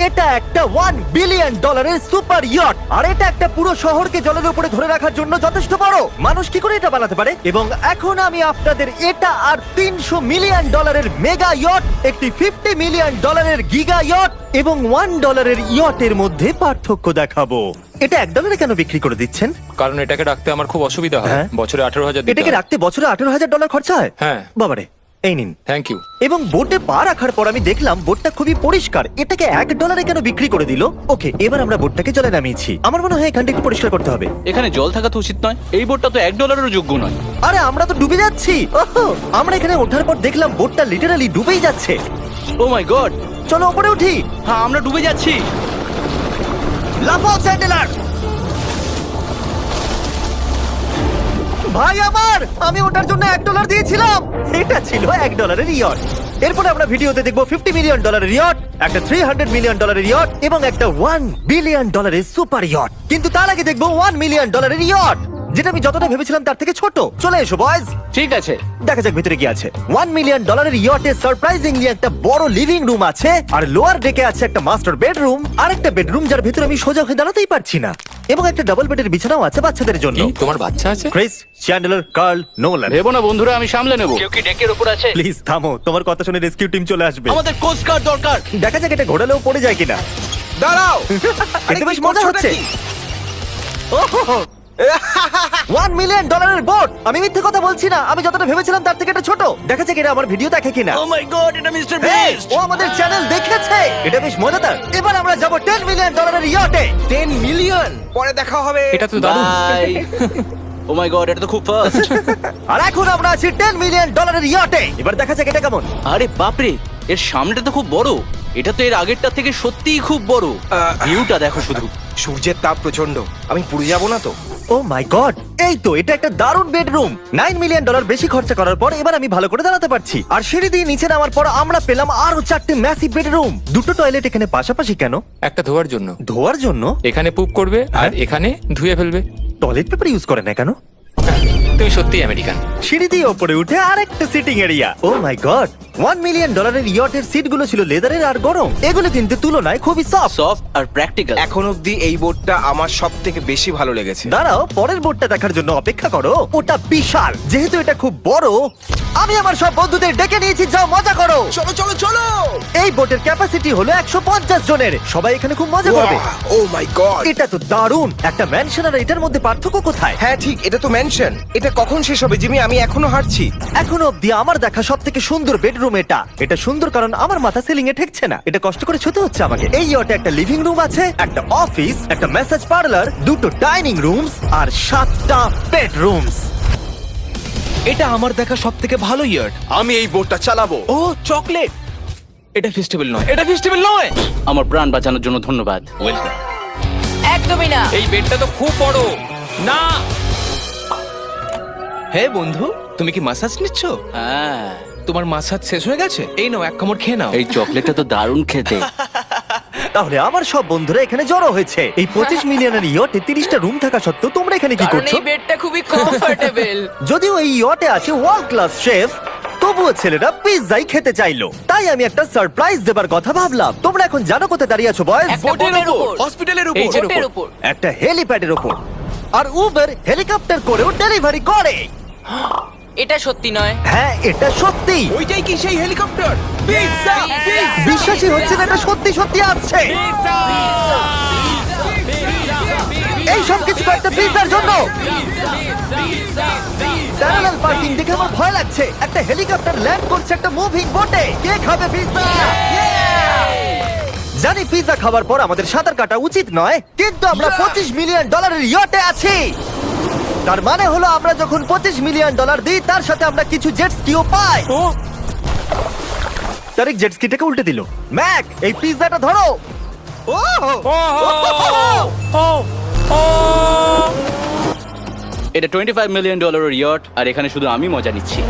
এটা একটা $1 billion super yacht, আর এটা একটা পুরো শহরকে জলের উপরে ধরে রাখার জন্য যথেষ্ট বড়। মানুষ কি করে এটা বানাতে পারে? এবং এখন আমি আপনাদের এটা আর $300 মিলিয়ন মেগা ইয়ট, একটি $50 মিলিয়ন গিগা ইয়ট এবং $1 ইয়টের মধ্যে পার্থক্য দেখাবো। এটা $1 কেন বিক্রি করে দিচ্ছেন? কারণ এটাকে রাখতে আমার খুব অসুবিধা হয়। হ্যাঁ। বছরে 18,000 দিতে এটাকে হয়। রাখতে বছরে $18,000 খরচা হয়? হ্যাঁ। বাবারে, এই নিন। Thank you. এবং বোটে পা রাখার পর আমি দেখলাম বোটটা খুবই পরিষ্কার। এটাকে $1 কেন বিক্রি করে দিল? ওকে, এবার আমরা বোটটাকে জলে নামিয়েছি। আমার মনে হয় এখানটা একটু পরিষ্কার করতে হবে। এখানে জল থাকা তো উচিত নয়। এই বোটটা তো $1-এরও যোগ্য নয়। আরে আমরা তো ডুবে যাচ্ছি। ওহো, আমরা এখানে ওঠার পর দেখলাম বোটটা লিটারালি ডুবেই যাচ্ছে। ও মাই গড, চলো উপরে উঠি। হ্যাঁ আমরা ডুবে যাচ্ছি। লাফাও স্যান্ডেলার। ভাই আমার, আমি ওটার জন্য $1 দিয়েছিলাম। এটা ছিল $1 ইয়ট। এরপরে আমরা ভিডিওতে দেখবো $50 মিলিয়ন ইয়ট, একটা $300 মিলিয়ন ইয়ট এবং একটা $1 বিলিয়ন সুপার ইয়ট। কিন্তু তার আগে দেখবো $1 মিলিয়ন ইয়ট, যেটা আমি যতটা ভেবেছিলাম তার থেকে ছোট। চলে এসো বয়স, ঠিক আছে, দেখা যাক ভিতরে কি আছে। $1 মিলিয়ন ইয়টে সারপ্রাইজিংলি একটা বড় লিভিং রুম আছে, আর লোয়ার ডেকে আছে একটা মাস্টার বেডরুম, আর একটা বেডরুম যার ভিতরে আমি সোজা হয়ে দাঁড়াতেই পারছি না, এবং একটা ডাবল বেডের বিছানাও আছে বাচ্চাদের জন্য। কি তোমার বাচ্চা আছে? Chris, Chandler, Carl, Nolan. ভেবো না বন্ধুরা, আমি সামলে নেব। কেউ কি ডেকের উপর আছে? প্লিজ থামো, তোমার কথা শুনে রেস্কিউ টিম চলে আসবে। আমাদের কোস্ট গার্ড দরকার। দেখা যাক এটা ঘোরালেও পড়ে যায় কিনা। দাঁড়াও। এটা বেশ মজা হচ্ছে। ওহো, $1 মিলিয়ন বোট। আমি মিথ্যে কথা বলছি না, আমি যতটা ভেবেছিলাম তার থেকে এটা ছোট। দেখা যাক এটা আমার ভিডিও দেখে কিনা। ও মাই গড, এটা মিস্টার এই, বিস্ট। ও আমাদের চ্যানেল দেখেছে। এটা বেশ মজাদার। এবার আমরা যাব $10 মিলিয়ন ইয়টে। 10 মিলিয়ন পরে দেখা হবে। এটা তো দারুণ। বাই। ও মাই গড, এটা তো খুব ফাস্ট। আর এখন আমরা আছি $10 মিলিয়ন ইয়টে। এবার দেখা যাক এটা কেমন। আরে বাপরে, এর সামনেটা তো খুব বড়। এটা তো এর আগেরটা থেকে সত্যিই খুব বড়। ভিউটা দেখো শুধু। সূর্যের তাপ প্রচন্ড, আমি পুড়ে যাব না তো? ও মাই গড, এই তো এটা একটা দারুণ বেডরুম। $9 মিলিয়ন বেশি খরচা করার পর এবার আমি ভালো করে দাঁড়াতে পারছি। আর সিঁড়ি দিয়ে নিচে নামার পর আমরা পেলাম আরো 4টে ম্যাসিভ বেডরুম। দুটো টয়লেট এখানে পাশাপাশি কেন? একটা ধোয়ার জন্য। ধোয়ার জন্য? এখানে পুপ করবে আর হ্যাঁ। এখানে ধুয়ে ফেলবে। টয়লেট পেপার ইউজ করে না কেন? তুমি সত্যি আমেরিকান। সিঁড়ি দিয়ে ওপরে উঠে আরেকটা sitting area. O my god, $1 million ইয়টের সিটগুলো ছিল লেদারের আর গরম। এগুলো কিন্তু তুলনায় খুবই সফট। সফট আর প্র্যাকটিক্যাল। এখন অবধি এই বোটটা আমার সব থেকে বেশি ভালো লেগেছে। দাঁড়াও, পরের বোর্ডটা দেখার জন্য অপেক্ষা করো। ওটা বিশাল। যেহেতু এটা খুব বড়, আমি আমার সব বন্ধুদের ডেকে নিয়েছি, যাও মজা করো। চলো চলো চলো। এই বোটের ক্যাপাসিটি হলো 150 জনের। সবাই এখানে খুব মজা করবে। ও মাই গড, এটা তো দারুণ। একটা ম্যানশন আর এটার মধ্যে পার্থক্য কোথায়? হ্যাঁ ঠিক, এটা তো মেনশন। এটা কখন শেষ হবে জিমি? আমি এখনো হাঁটছি। এখনো অব্দি আমার দেখা সব থেকে সুন্দর বেডরুম এটা। এটা সুন্দর কারণ আমার মাথা সিলিং এ ঠেকছে না। এটা কষ্ট করে ছুতে হচ্ছে আমাকে। এই ইয়টে একটা লিভিং রুম আছে, একটা অফিস, একটা ম্যাসাজ পার্লার, দুটো ডাইনিং রুমস আর 7টা বেডরুমস। এটা আমার দেখা সব থেকে ভালো ইয়ার্ড। আমি এই বোটটা চালাবো। ও চকলেট, এটা ফেস্টিভ্যাল নয়, এটা ফেস্টিভ্যাল নয়। আমার প্রাণ বাঁচানোর জন্য ধন্যবাদ। একদমই না। এই বেডটা তো খুব বড়। না, হে বন্ধু, তুমি কি মাসাজ নিচ্ছ? হ্যাঁ, তোমার মাসাজ শেষ হয়ে গেছে? এই নাও, এক কামড় খেয়ে নাও। এই চকলেটটা তো দারুণ খেতে। তাহলে আমার সব বন্ধুরা এখানে জড়ো হয়েছে। এই 25 মিলিয়নের ইয়টে 30টা রুম থাকা সত্ত্বেও তোমরা এখানে কি কারণ করছো? এই বেডটা খুবই কমফোর্টেবল। যদিও এই ইয়টে আছে ওয়ার্ল্ড ক্লাস শেফ, তবুও ছেলেরা পিৎজাই খেতে চাইলো। তাই আমি একটা সারপ্রাইজ দেবার কথা ভাবলাম। তোমরা এখন জানো কোথায় দাঁড়িয়ে আছো বয়স? একটা বোটের উপর, হসপিটালের এই উপর। যে বোটের উপর। একটা হেলিপ্যাডের উপর। আর উবের হেলিকপ্টার করেও ডেলিভারি করে। এটা সত্যি নয়। হ্যাঁ, এটা সত্যি। ওইটাই কি সেই হেলিকপ্টার? বিশ্বাসই হচ্ছে না এটা সত্যি সত্যি আসছে। এই সব কিছু একটা পিৎজার জন্য। প্যারালাল পার্কিং দেখে আমার ভয় লাগছে। একটা হেলিকপ্টার ল্যান্ড করছে একটা মুভিং বোটে। কে খাবে পিৎজা? জানি পিৎজা খাবার পর আমাদের সাঁতার কাটা উচিত নয়, কিন্তু আমরা $25 মিলিয়ন ইয়টে আছি। তার মানে হলো আমরা যখন $25 মিলিয়ন দিই, তার সাথে আমরা কিছু জেট স্কিও পাই। তারিক জেট স্কিটাকে উল্টে দিল। ম্যাক, এই পিৎজাটা ধরো। এটা $25 মিলিয়ন ইয়ার্ড, আর এখানে শুধু আমি মজা নিচ্ছি।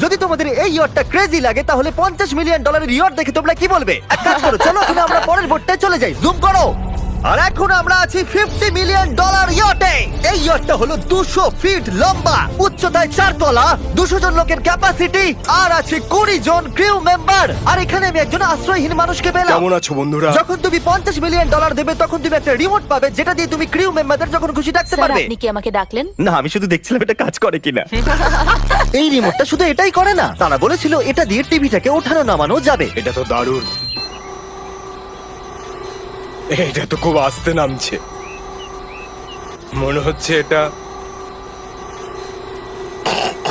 যদি তোমাদের এই ইয়টটা ক্রেজি লাগে, তাহলে $50 মিলিয়ন ইয়ট দেখে তোমরা কি বলবে? এক কাজ করো, চলো এখন আমরা পরের বোটটায় চলে যাই। জুম করো। আর এখন আমরা আছি $50 মিলিয়ন ইয়টে। এই ইয়টটা হলো 200 ফিট লম্বা, উচ্চতায় 4 তলা, 200 জন লোকের ক্যাপাসিটি, আর আছে 20 জন ক্রিউ মেম্বার। আর এখানে আমি একজন আশ্রয়হীন মানুষকে পেলাম। কেমন আছো বন্ধুরা? যখন তুমি $50 মিলিয়ন দেবে তখন তুমি একটা রিমোট পাবে, যেটা দিয়ে তুমি ক্রিউ মেম্বারদের যখন খুশি ডাকতে স্যার পারবে। আপনি কি আমাকে ডাকলেন? না, আমি শুধু দেখছিলাম এটা কাজ করে কিনা। এই রিমোটটা শুধু এটাই করে না, তারা বলেছিল এটা দিয়ে টিভিটাকে ওঠানো নামানো যাবে। এটা তো দারুণ। এটা তো খুব আস্তে নামছে, মনে হচ্ছে এটা।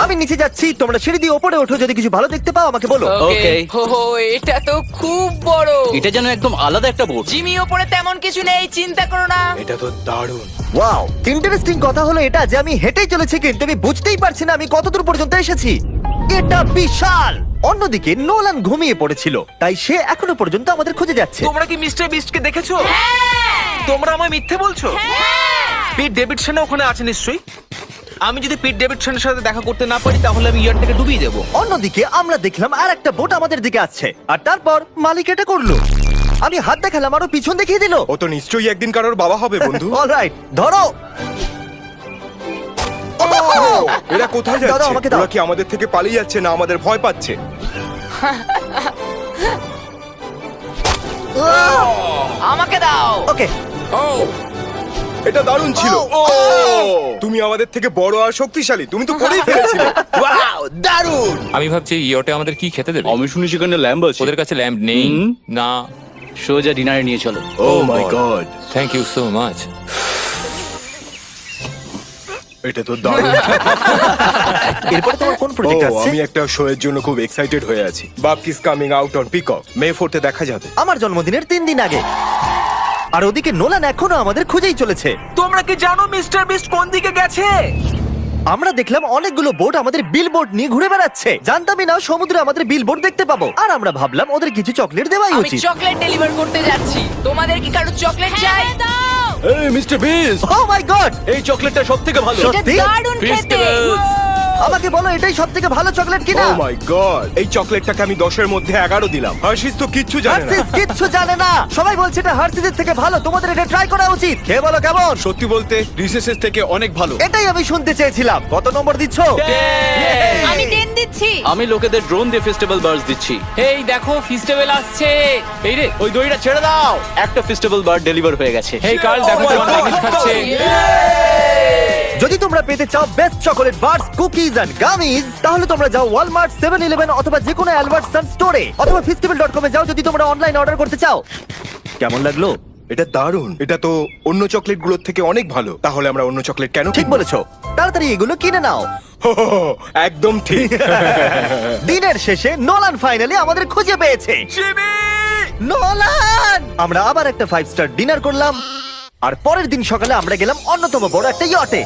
আমি নিচে যাচ্ছি, তোমরা সিঁড়ি দিয়ে ওপরে ওঠো, যদি কিছু ভালো দেখতে পাও আমাকে বলো। Okay. ওকে হো এটা তো খুব বড়। এটা যেন একদম আলাদা একটা বোর্ড। জিমি ওপরে তেমন কিছু নেই, চিন্তা করো না। এটা তো দারুণ। ওয়াও, ইন্টারেস্টিং কথা হলো এটা যে আমি হেঁটেই চলেছি, কিন্তু আমি বুঝতেই পারছি না আমি কতদূর পর্যন্ত এসেছি। এটা বিশাল। অন্যদিকে নোলান ঘুমিয়ে পড়েছিল, তাই সে এখনো পর্যন্ত আমাদের খুঁজে যাচ্ছে। তোমরা কি মিস্টার বিস্টকে দেখেছো? তোমরা আমায় মিথ্যে বলছো? পিট ডেভিডসন ওখানে আছে নিশ্চয়ই। আমি যদি পিট ডেভিডসনের সাথে দেখা করতে না পারি তাহলে আমি ইয়ারটাকে ডুবিয়ে দেবো। অন্যদিকে আমরা দেখলাম আর একটা বোট আমাদের দিকে আসছে, আর তারপর মালিক এটা করলো। আমি হাত দেখালাম, আরো পিছন দেখিয়ে দিল। ও তো নিশ্চয়ই একদিন কারোর বাবা হবে বন্ধু। অলরাইট, ধরো। এরা কোথায় দাও, যাচ্ছে? আমাকে দাও। ওরা কি আমাদের থেকে পালিয়ে যাচ্ছে না আমাদের ভয় পাচ্ছে? আমাকে দাও। ওকে, ও এটা দারুণ ছিল। ও, ও। তুমি আমাদের থেকে বড় আর শক্তিশালী, তুমি তো করেই ফেলেছিলে। ওয়াও, দারুণ। আমি ভাবছি ইয়টে আমাদের কি খেতে দেবে। আমি শুনি সেখানে ল্যাম্ব আছে। ওদের কাছে ল্যাম্প নেই। হুম। না। সোজা ডিনারে নিয়ে চলো। Oh my God, thank you so much. এটা তো দারুণ। এরপরে তোমার কোন ও, প্রজেক্ট আছে? আমি একটা শো এর জন্য খুব এক্সাইটেড হয়ে আছি। Bupkis coming out on Peacock, May 4th দেখা যাবে। আমার জন্মদিনের 3 দিন আগে। আর ওদিকে নোলান এখনো আমাদের খুঁজেই চলেছে। তোমরা কি জানো মিস্টার বিস্ট কোন দিকে গেছে? আমরা দেখলাম অনেকগুলো বোট আমাদের বিলবোর্ড নিয়ে ঘুরে বেড়াচ্ছে। জানতামই না সমুদ্রে আমাদের বিলবোর্ড দেখতে পাবো। আর আমরা ভাবলাম ওদের কিছু চকলেট দেওয়াই আমি উচিত। চকলেট ডেলিভার করতে যাচ্ছি। তোমাদের কি কারো চকলেট চাই? এই mister beast, O my god, এই চকলেটটা সবথেকে ভালো। সত্যি? দারুণ খেতে। ফেস্টিভ্যালস। আমাকে বলো এটাই সবথেকে ভালো চকলেট কিনা। ও মাই গড, এই চকলেটটাকে আমি 10 এর মধ্যে 11 দিলাম। হার্শিস তো কিচ্ছু জানে না। হার্সিস কিচ্ছু জানে না। সবাই বলছে এটা হার্সিসের থেকে ভালো, তোমাদের এটা ট্রাই করা উচিত। খেয়ে বলো কেমন। সত্যি বলতে রিসেসেস থেকে অনেক ভালো। এটাই আমি শুনতে চেয়েছিলাম। কত নম্বর দিচ্ছ? আমি 10 দিচ্ছি। আমি লোকেদের ড্রোন দিয়ে ফেস্টিভ্যাল বার্ডস দিচ্ছি। এই দেখো ফেস্টিভ্যাল আসছে। এই রে। ওই দড়িটা ছেড়ে দাও। একটা ফেস্টিভ্যাল বার্ড ডেলিভার হয়ে গেছে। হেই কার্ল, দেখো Oh my তোমার God. প্যাকেজ খাচ্ছে। যদি তোমরা পেতে চাও best chocolate bars, cookies and gummies, তাহলে তোমরা যাও ওয়ালমার্ট, 7-Eleven অথবা যে কোনো অ্যালবার্টসন স্টোরে, অথবা festival.com এ যাও যদি তোমরা অনলাইন অর্ডার করতে চাও। কেমন লাগলো? এটা দারুণ। এটা তো অন্য চকলেটগুলোর থেকে অনেক ভালো। তাহলে আমরা অন্য চকলেট কেন ঠিক কিনবো? বলেছো, তাড়াতাড়ি এগুলো কিনে নাও। হো, হো, হো, একদম ঠিক। দিনের শেষে নোলান ফাইনালি আমাদের খুঁজে পেয়েছে। নোলান! আমরা আবার একটা 5 স্টার ডিনার করলাম, আর পরের দিন সকালে আমরা গেলাম অন্যতম বড় একটা ইয়টে।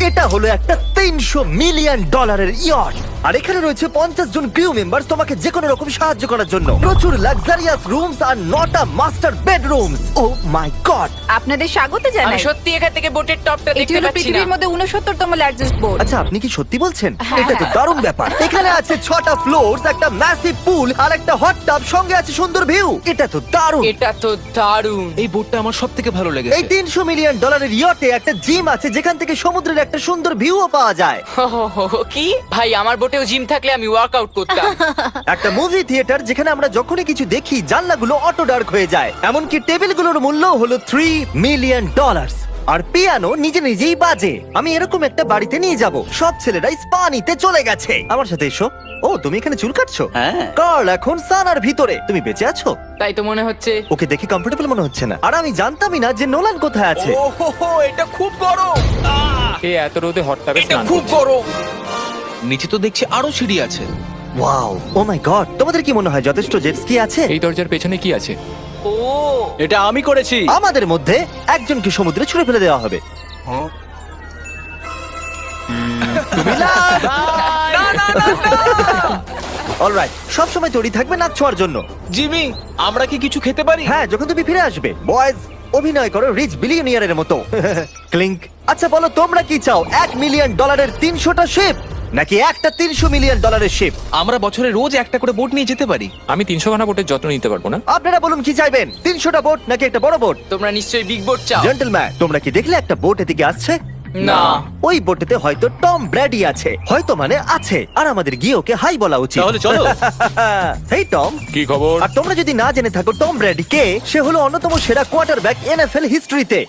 এটা হলো একটা $300 মিলিয়ন ইয়ট, আর এখানে রয়েছে 50 জন ক্রিউ মেম্বার তোমাকে যে কোনো রকম সাহায্য করার জন্য। প্রচুর luxurious rooms R 9টা master bedrooms. O my god! আপনাদের স্বাগত আমি জানাই। সত্যি এখান থেকে বোটের টপটা এটি দেখতে হলো পাচ্ছি না। পৃথিবীর মধ্যে 69তম লার্জেস্ট বোট। আচ্ছা, আপনি কি সত্যি বলছেন? হ্যাঁ, এটা তো হ্যাঁ। দারুণ ব্যাপার। এখানে আছে 6টা ফ্লোরস, একটা ম্যাসিভ পুল আর একটা হট টাব, সঙ্গে আছে সুন্দর ভিউ। এটা তো দারুণ। এটা তো দারুণ। এই বোটটা আমার সবথেকে ভালো এই লেগেছে। $300 মিলিয়ন ইয়টে একটা জিম আছে, যেখান থেকে সমুদ্রের একটা সুন্দর ভিউও পাওয়া যায়। কি ভাই, আমার বোটেও জিম থাকলে আমি ওয়ার্কআউট করতাম। একটা মুভি থিয়েটার, যেখানে আমরা যখনই কিছু দেখি জানলাগুলো অটো ডার্ক হয়ে যায়। এমনকি টেবিলগুলোর মূল্য হলো $3 মিলিয়ন। আর পিয়ানো নিজে নিজেই বাজে। আমি এরকম একটা বাড়িতে নিয়ে যাব। সব ছেলেরাই স্পা নিতে চলে গেছে। আমার সাথে এসো। ও, তুমি এখানে চুল কাটছো? হ্যাঁ। কার্ল এখন সানার ভিতরে। তুমি বেঁচে আছো? তাই তো মনে হচ্ছে। ওকে দেখে কমফোর্টেবল মনে হচ্ছে না। আর আমি জানতামই না যে নোলান কোথায় আছে। ওহো, এটা খুব গরম। এই এত রোদে হট টাবে এটা স্নান খুব করছে। গরম। নিচে তো দেখছি আরো সিঁড়ি আছে। Wow, O my god! তোমাদের কি মনে হয় যথেষ্ট জেট স্কি আছে? এই দরজার পেছনে কি আছে? ও এটা আমি করেছি। আমাদের মধ্যে একজনকে সমুদ্রে ছুঁড়ে ফেলে দেওয়া হবে। তুমি লাভ। অলরাইট, সব সময় তৈরি থাকবে নাচ ছোঁয়ার জন্য। জিমি, আমরা কি কিছু খেতে পারি? হ্যাঁ, যখন তুমি ফিরে আসবে। বয়েজ, অভিনয় করো রিচ বিলিয়নিয়ারের মতো। ক্লিংক। আচ্ছা বলো, তোমরা কি চাও? $1 মিলিয়ন 300টা শিপ, নাকি একটা $300 মিলিয়ন শিপ? আমরা বছরে রোজ একটা করে বোট নিয়ে যেতে পারি। আমি 300 খানা বোটের যত্ন নিতে পারবো না। আপনারা বলুন কি চাইবেন, 300টা বোট নাকি একটা বড় বোট? তোমরা নিশ্চয়ই বিগ বোট চাও। জেন্টলম্যান, তোমরা কি দেখলে একটা বোট এদিকে আসছে? না। ওই বোটেতে হয়তো টম ব্র্যাডি আছে, হয়তো মানে আছে, আর আমাদের গিয়ে ওকে হাই বলা উচিত। তাহলে চলো। হেই টম। কি খবর? আর তোমরা যদি না জেনে থাকো টম ব্র্যাডি কে, সে হলো অন্যতম সেরা কোয়ার্টারব্যাক NFL হিস্ট্রিতে।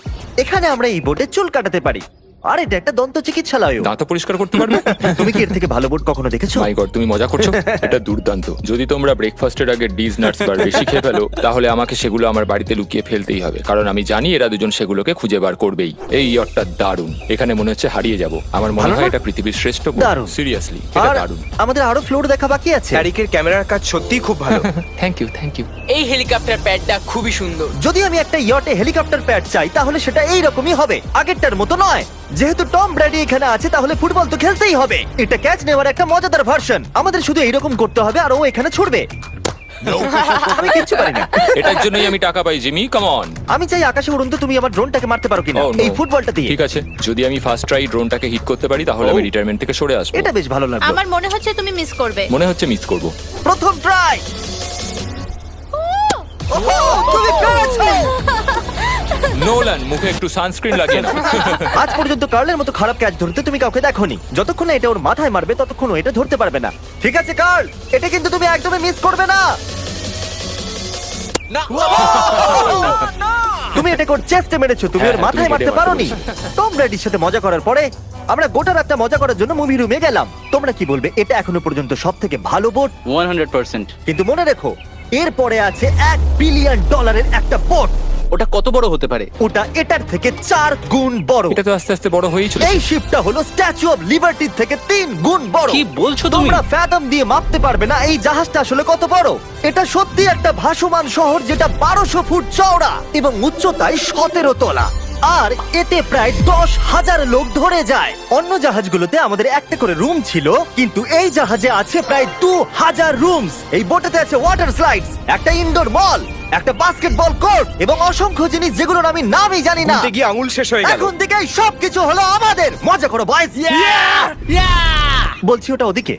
এখানে আমরা এই বোটে চুল কাটাতে পারি, আর এটা একটা দন্ত চিকিৎসালয়। দাঁত পরিষ্কার করতে পারবে? তুমি কি এর থেকে ভালো বোট কখনো দেখেছো? মাই গড, তুমি মজা করছো? এটা দুর্দান্ত। যদি তোমরা ব্রেকফাস্টের আগে ডিজ নাটস বার বেশি খেয়ে ফেলো, তাহলে আমাকে সেগুলো আমার বাড়িতে লুকিয়ে ফেলতেই হবে, কারণ আমি জানি এরা দুজন সেগুলোকে খুঁজে বার করবেই। এই ইয়টটা দারুণ, এখানে মনে হচ্ছে হারিয়ে যাব। আমার মনে ভালো হয় না? এটা পৃথিবীর শ্রেষ্ঠ দারুণ। সিরিয়াসলি, এটা আর দারুণ। আমাদের আরো ফ্লোর দেখা বাকি আছে। ট্যারিকের ক্যামেরার কাজ সত্যিই খুব ভালো। Thank you, thank you. এই হেলিকপ্টার প্যাডটা খুবই সুন্দর। যদি আমি একটা ইয়টে হেলিকপ্টার প্যাড চাই, তাহলে সেটা এইরকমই হবে, আগেরটার মতো নয়। যেহেতু টম ব্র্যাডি এখানে আছে, তাহলে ফুটবল তো খেলতেই হবে। এটা ক্যাচ নেওয়ার একটা মজাদার ভার্সন। আমাদের শুধু এইরকম করতে হবে, আর ও এখানে ছুটবে। আমি কিচ্ছু পারি না। এটার জন্যই আমি টাকা পাই, জিমি, কাম অন। আমি চাই আকাশে উড়ন্ত তুমি আমার ড্রোনটাকে মারতে পারো কিনা Oh, no. এই ফুটবলটা দিয়ে। ঠিক আছে, যদি আমি ফার্স্ট ট্রাই ড্রোনটাকে হিট করতে পারি, তাহলে আমি রিটায়ারমেন্ট থেকে সরে আসবো। এটা বেশ ভালো লাগলো। আমার মনে হচ্ছে তুমি মিস করবে। মনে হচ্ছে মিস করব। প্রথম ট্রাই। তুমি পেরেছো। নোলান, মুখে একটু সানস্ক্রিন লাগিয়ে নাও। আজ পর্যন্ত কার্লের মতো খারাপ ক্যাচ ধরতে তুমি কাউকে দেখোনি। যতক্ষণ না এটা ওর মাথায় মারবে, ততক্ষণ ও এটা ধরতে পারবে না। ঠিক আছে কার্ল, এটা কিন্তু তুমি একদমই মিস করবে না। তুমি এটা কোর চেস্টে মেরেছো, তুমি ওর হ্যাঁ, মাথায় তুমি মারতে হেডে পারোনি। টম ব্র্যাডির সাথে মজা করার পরে আমরা গোটা রাতটা মজা করার জন্য মুভি রুমে গেলাম। তোমরা কি বলবে, এটা এখনো পর্যন্ত সবথেকে ভালো বোট? 100%। কিন্তু মনে রেখো, এরপরে আছে $1 বিলিয়ন একটা বোট। ওটা কত বড় হতে পারে? ওটা এটার থেকে 4 গুণ বড়। এটা তো আস্তে আস্তে বড় হয়েই চলেছে। এই শিপটা হলো স্ট্যাচু অফ লিবার্টির থেকে 3 গুণ বড়। কি বলছো তুমি? তোমরা ফ্যাথম দিয়ে মাপতে পারবে না এই জাহাজটা আসলে কত বড়। এটা সত্যি একটা ভাসমান শহর, যেটা 1200 ফুট চওড়া এবং উচ্চতায় 17 তলা। আর এতে প্রায় 10,000 লোক ধরে যায়। অন্য জাহাজগুলোতে আমাদের একটা করে রুম ছিল, কিন্তু এই জাহাজে আছে প্রায় 2000 রুমস। এই বোটেতে আছে ওয়াটার স্লাইডস, একটা ইনডোর মল, একটা বাস্কেটবল কোর্ট এবং অসংখ্য জিনিস যেগুলোর আমি নামই জানি না। উল্টে গিয়ে আঙুল শেষ হয়ে গেল। এখন থেকে সবকিছু হলো আমাদের। মজা করো বয়স। বলছি ওটা ওদিকে।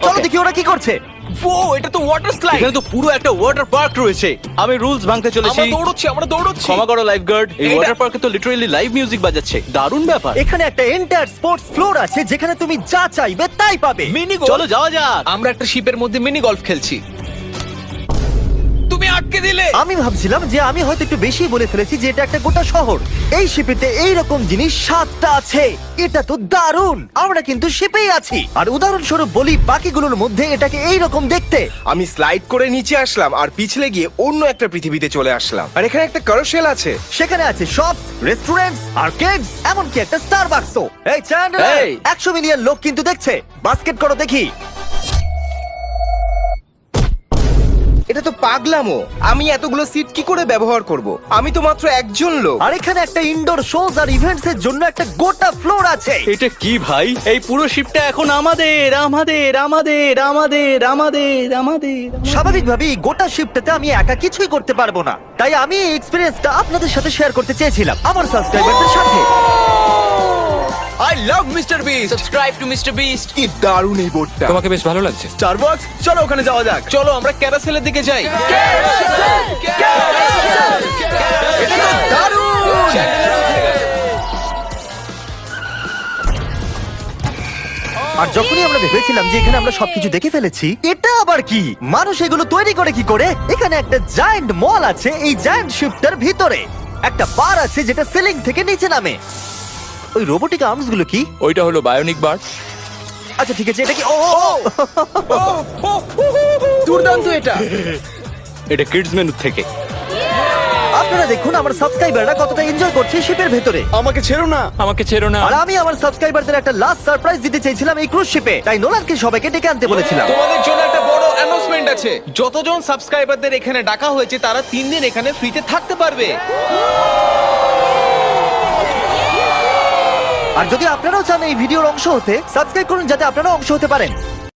চলো দেখি ওরা কি করছে। ও, এটা তো ওয়াটার স্লাইড। এখানে তো পুরো একটা ওয়াটার পার্ক রয়েছে। আমি রুলস ভাঙতে চলেছি। আমরা দৌড়চ্ছি। ক্ষমা করো লাইফ গার্ড, এই এটা- ওয়াটার পার্কে তো লিটারালি লাইভ মিউজিক বাজাচ্ছে। দারুণ ব্যাপার। এখানে একটা এন্টায়ার স্পোর্টস ফ্লোর আছে, যেখানে তুমি যা চাইবে তাই পাবে। মিনি চলো যাওয়া যাক। আমরা একটা শিপের মধ্যে মিনি গলফ খেলছি। তুমি আটকে দিলে। আমি ভাবছিলাম যে আমি হয়তো একটু বেশি বলে ফেলেছি, যে এটা একটা গোটা শহর। এই শিপেতে এইরকম জিনিস 7টা আছে। এটা তো দারুণ। আমরা কিন্তু শিপেই আছি। আর উদাহরণস্বরূপ বলি, বাকিগুলোর মধ্যে এটাকে এইরকম দেখতে। আমি স্লাইড করে নিচে আসলাম আর পিছলে গিয়ে অন্য একটা পৃথিবীতে চলে আসলাম। আর এখানে একটা কারোসেল আছে। সেখানে আছে শপ, রেস্টুরেন্টস, আর্কেডস, এমনকি একটা স্টারবাকসও। এই চ্যান্ডলার, এই। 100 মিলিয়ন লোক কিন্তু দেখছে। বাস্কেট করো দেখি। এটা তো পাগলামো। আমি এতগুলো সিট কি করে ব্যবহার করব? আমি তো মাত্র একজন লোক। আর এখানে একটা ইনডোর শোজ আর ইভেন্টস এর জন্য একটা গোটা ফ্লোর আছে। এটা কি ভাই? এই পুরো শিপটা এখন আমাদের আমাদের আমাদের আমাদের আমাদের আমাদের স্বাভাবিকভাবেই গোটা শিফটটাতে আমি একা কিছুই করতে পারবো না, তাই আমি এই এক্সপেরিয়েন্সটা আপনাদের সাথে শেয়ার করতে চেয়েছিলাম, আমার সাবস্ক্রাইবারদের সাথে। I love mister beast. Subscribe to mister beast. কি দারুণ এই বোটটা। তোমাকে বেশ ভালো লাগছে। স্টারবাকস, চলো ওখানে যাওয়া যাক। চলো আমরা ক্যারাসেলের দিকে যাই। আর যখনই আমরা ভেবেছিলাম যে এখানে আমরা সবকিছু দেখে ফেলেছি, এটা আবার কি? মানুষ এগুলো তৈরি করে কি করে? এখানে একটা জায়ান্ট মল আছে এই জায়ান্ট শিফটার ভিতরে। একটা বার আছে যেটা সিলিং থেকে নিচে নামে। ওই রোবোটিক আর্মস গুলো কি? ওইটা হলো বায়োনিক বার। আচ্ছা ঠিক আছে, এটা কি? ও দুর্দান্ত এটা। এটা কিডস মেনু থেকে। আপনারা দেখুন আমার সাবস্ক্রাইবাররা কতটা এনজয় করছে শিপের ভেতরে। আমাকে ছেড়ো না। আমাকে ছেড়ো না। আর আমি আমার সাবস্ক্রাইবারদের একটা লাস্ট সারপ্রাইজ দিতে চাইছিলাম এই ক্রুজ শিপে, তাই নোলানকে সবাইকে ডেকে আনতে বলেছিলাম। তোমাদের জন্য একটা বড় অ্যানাউন্সমেন্ট আছে। যতজন সাবস্ক্রাইবারদের এখানে ডাকা হয়েছে, তারা 3 দিন এখানে ফ্রিতে থাকতে পারবে। আর যদি আপনারাও চান এই ভিডিওর অংশ হতে, সাবস্ক্রাইব করুন যাতে আপনারাও অংশ হতে পারেন।